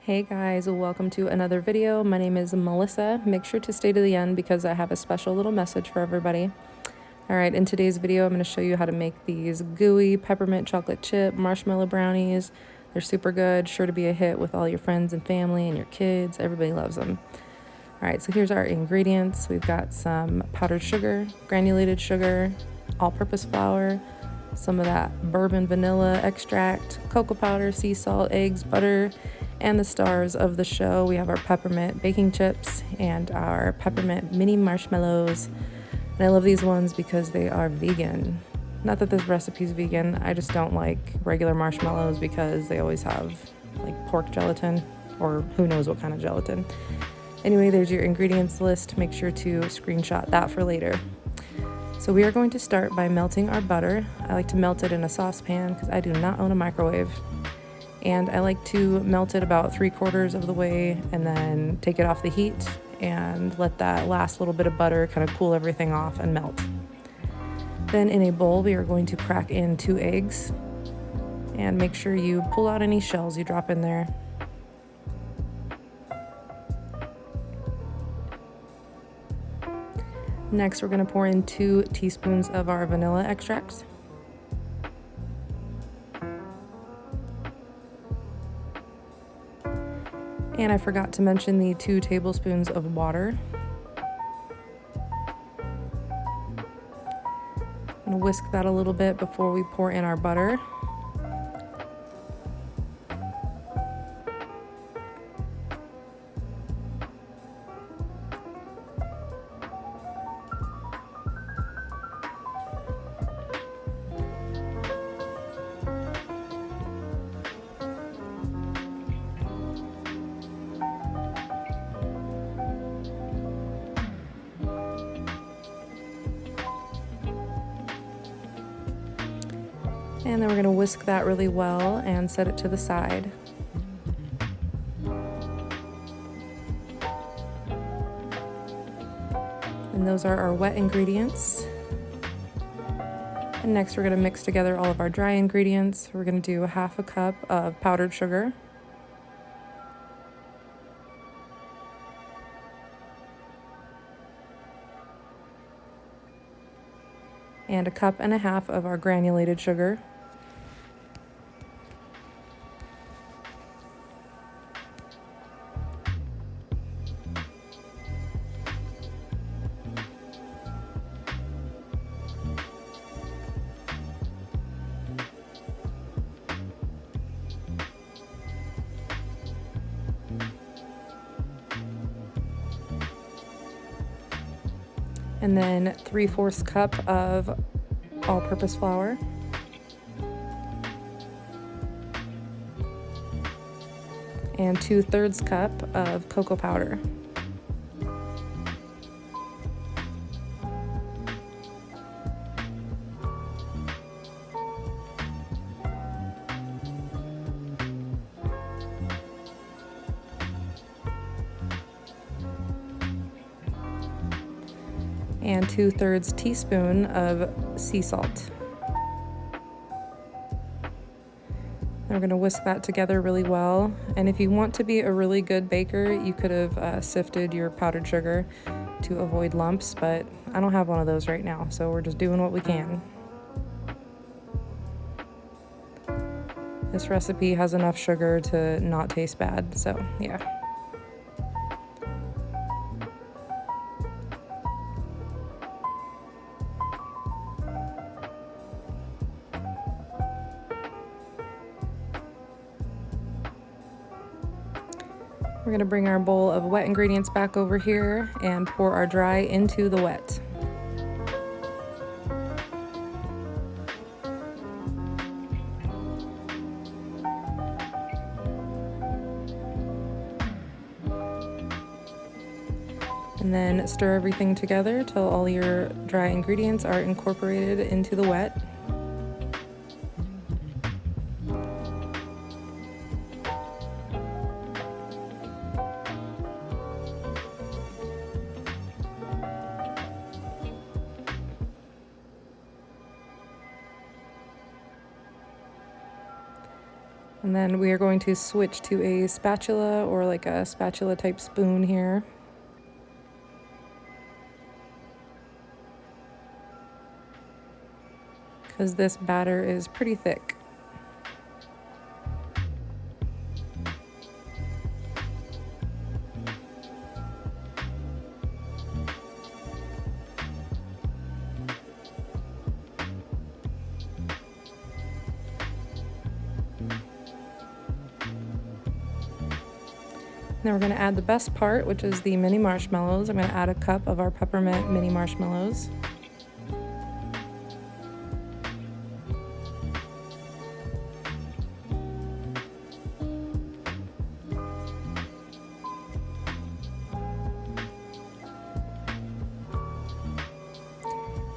Hey guys, welcome to another video. My name is Melissa. Make sure to stay to the end because I have a special little message for everybody. Alright, in today's video I'm going to show you how to make these gooey peppermint chocolate chip marshmallow brownies. They're super good, sure to be a hit with all your friends and family and your kids. Everybody loves them. Alright, so here's our ingredients. We've got some powdered sugar, granulated sugar, all-purpose flour, some of that bourbon vanilla extract, cocoa powder, sea salt, eggs, butter, and the stars of the show. We have our peppermint baking chips and our peppermint mini marshmallows. And I love these ones because they are vegan. Not that this recipe's vegan, I just don't like regular marshmallows because they always have like pork gelatin or who knows what kind of gelatin. Anyway, there's your ingredients list. Make sure to screenshot that for later. So we are going to start by melting our butter. I like to melt it in a saucepan because I do not own a microwave. And I like to melt it about 3/4 of the way and then take it off the heat and let that last little bit of butter kind of cool everything off and melt. Then in a bowl, we are going to crack in 2 eggs and make sure you pull out any shells you drop in there. Next, we're going to pour in 2 teaspoons of our vanilla extract. And I forgot to mention the 2 tablespoons of water. I'm going to whisk that a little bit before we pour in our butter. And then we're going to whisk that really well and set it to the side. And those are our wet ingredients. And next we're going to mix together all of our dry ingredients. We're going to do 1/2 cup of powdered sugar. And 1.5 cups of our granulated sugar. And then 3/4 cup of all-purpose flour. And 2/3 cup of cocoa powder. And 2/3 teaspoon of sea salt. And we're going to whisk that together really well. And if you want to be a really good baker, you could have sifted your powdered sugar to avoid lumps, but I don't have one of those right now, so we're just doing what we can. This recipe has enough sugar to not taste bad, so yeah. We're going to bring our bowl of wet ingredients back over here and pour our dry into the wet. And then stir everything together till all your dry ingredients are incorporated into the wet. And then we are going to switch to a spatula or like a spatula type spoon here. Because this batter is pretty thick. Now we're going to add the best part, which is the mini marshmallows. I'm going to add a cup of our peppermint mini marshmallows.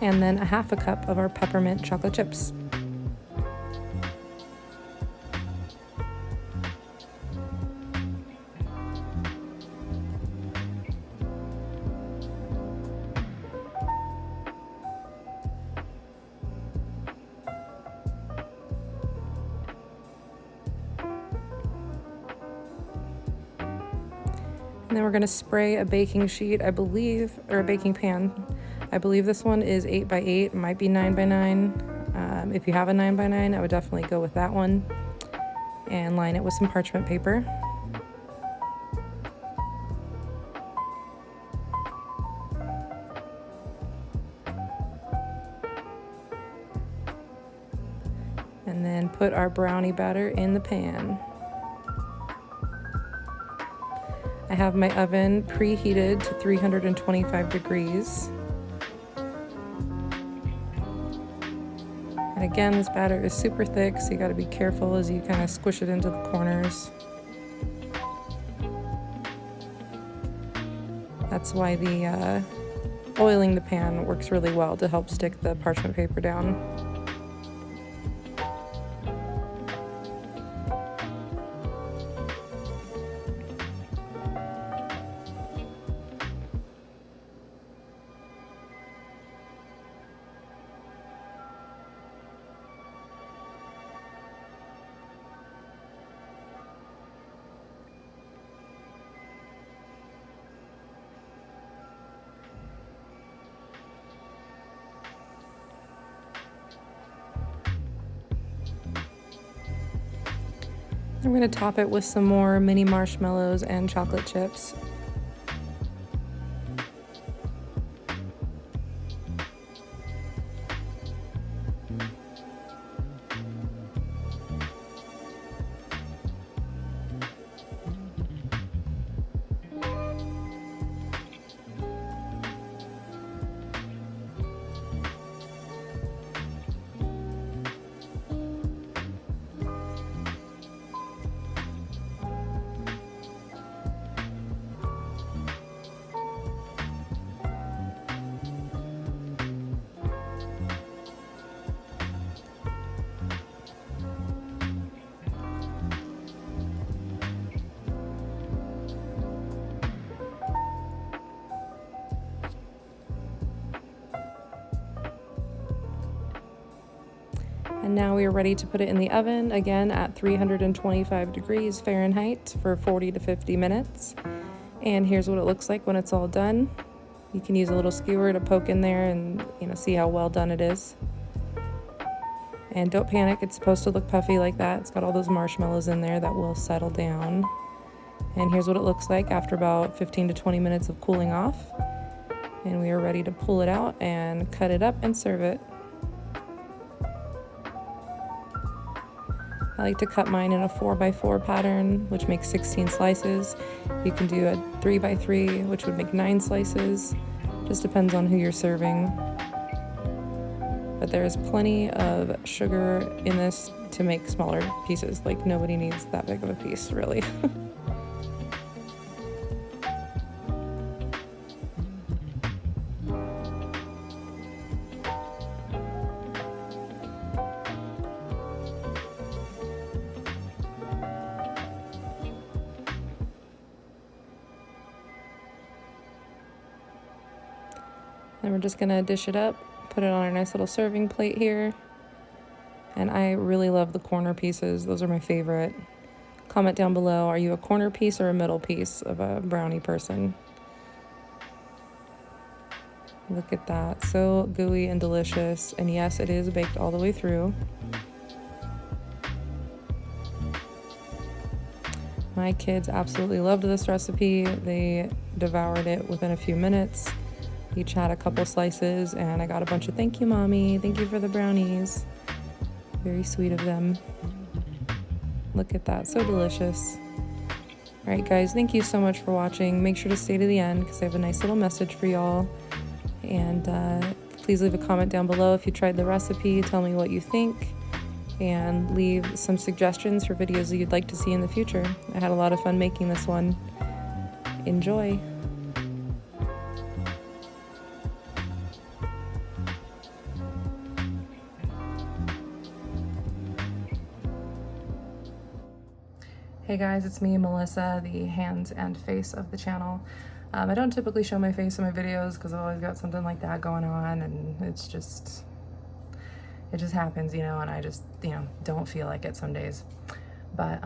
And then a half a cup of our peppermint chocolate chips. And then we're going to spray a baking sheet, I believe, or a baking pan. I believe this one is 8 by 8, might be 9 by 9. If you have a 9 by 9, I would definitely go with that one. And line it with some parchment paper. And then put our brownie batter in the pan. I have my oven preheated to 325 degrees. And again, this batter is super thick, so you gotta be careful as you kind of squish it into the corners. That's why the oiling the pan works really well to help stick the parchment paper down. I'm going to top it with some more mini marshmallows and chocolate chips. And now we are ready to put it in the oven, again at 325 degrees Fahrenheit for 40 to 50 minutes. And here's what it looks like when it's all done. You can use a little skewer to poke in there and see how well done it is. And don't panic, it's supposed to look puffy like that. It's got all those marshmallows in there that will settle down. And here's what it looks like after about 15 to 20 minutes of cooling off. And we are ready to pull it out and cut it up and serve it. I like to cut mine in a 4x4 pattern, which makes 16 slices. You can do a 3x3, which would make 9 slices. Just depends on who you're serving. But there's plenty of sugar in this to make smaller pieces. Like, nobody needs that big of a piece, really. Then we're just gonna dish it up, put it on our nice little serving plate here. And I really love the corner pieces. Those are my favorite. Comment down below, are you a corner piece or a middle piece of a brownie person? Look at that, so gooey and delicious. And yes, it is baked all the way through. My kids absolutely loved this recipe. They devoured it within a few minutes. Each had a couple slices, and I got a bunch of thank you, Mommy. Thank you for the brownies. Very sweet of them. Look at that, so delicious. All right, guys, thank you so much for watching. Make sure to stay to the end because I have a nice little message for y'all. And please leave a comment down below if you tried the recipe. Tell me what you think. And leave some suggestions for videos that you'd like to see in the future. I had a lot of fun making this one. Enjoy. Hey guys, it's me, Melissa, the hands and face of the channel. I don't typically show my face in my videos because I've always got something like that going on, and it just happens, you know, and I just, you know, don't feel like it some days. But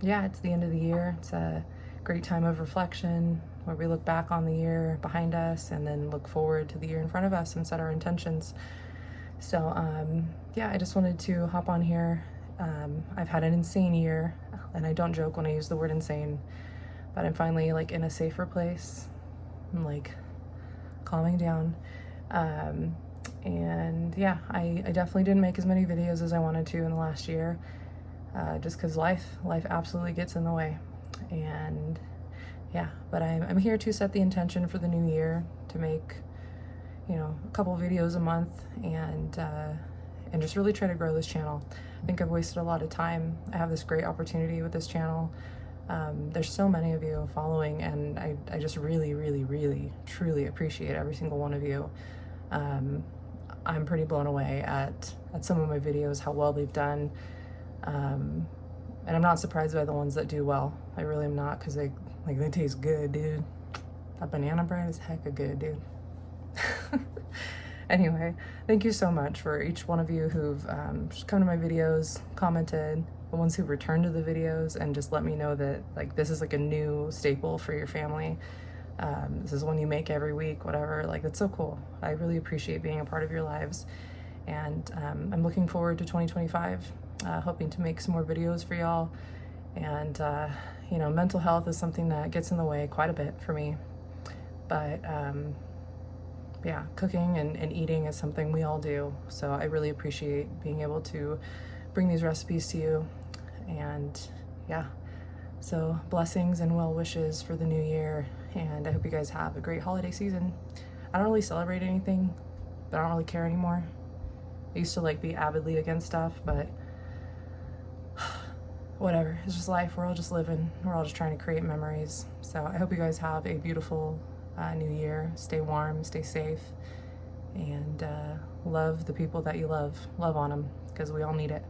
yeah, it's the end of the year. It's a great time of reflection where we look back on the year behind us and then look forward to the year in front of us and set our intentions. So yeah, I just wanted to hop on here. I've had an insane year, and I don't joke when I use the word insane, but I'm finally like in a safer place. I'm like calming down. And yeah, I definitely didn't make as many videos as I wanted to in the last year, just because life absolutely gets in the way. And yeah, but I'm here to set the intention for the new year to make, you know, a couple videos a month, and just really try to grow this channel. I think I've wasted a lot of time. I have this great opportunity with this channel. There's so many of you following, and I just really, really, really, truly appreciate every single one of you. I'm pretty blown away at some of my videos, how well they've done. And I'm not surprised by the ones that do well. I really am not, because they taste good, dude. That banana bread is hecka good, dude. Anyway, thank you so much for each one of you who've just come to my videos, commented, the ones who returned to the videos, and just let me know that like this is like a new staple for your family. This is one you make every week, whatever. Like, that's so cool. I really appreciate being a part of your lives. And I'm looking forward to 2025, hoping to make some more videos for y'all. And you know, mental health is something that gets in the way quite a bit for me. But yeah, cooking and eating is something we all do. So I really appreciate being able to bring these recipes to you. And yeah, so blessings and well wishes for the new year. And I hope you guys have a great holiday season. I don't really celebrate anything, but I don't really care anymore. I used to like be avidly against stuff, but whatever, it's just life. We're all just living. We're all just trying to create memories. So I hope you guys have a beautiful new year. Stay warm, stay safe, and love the people that you love. Love on them, because we all need it.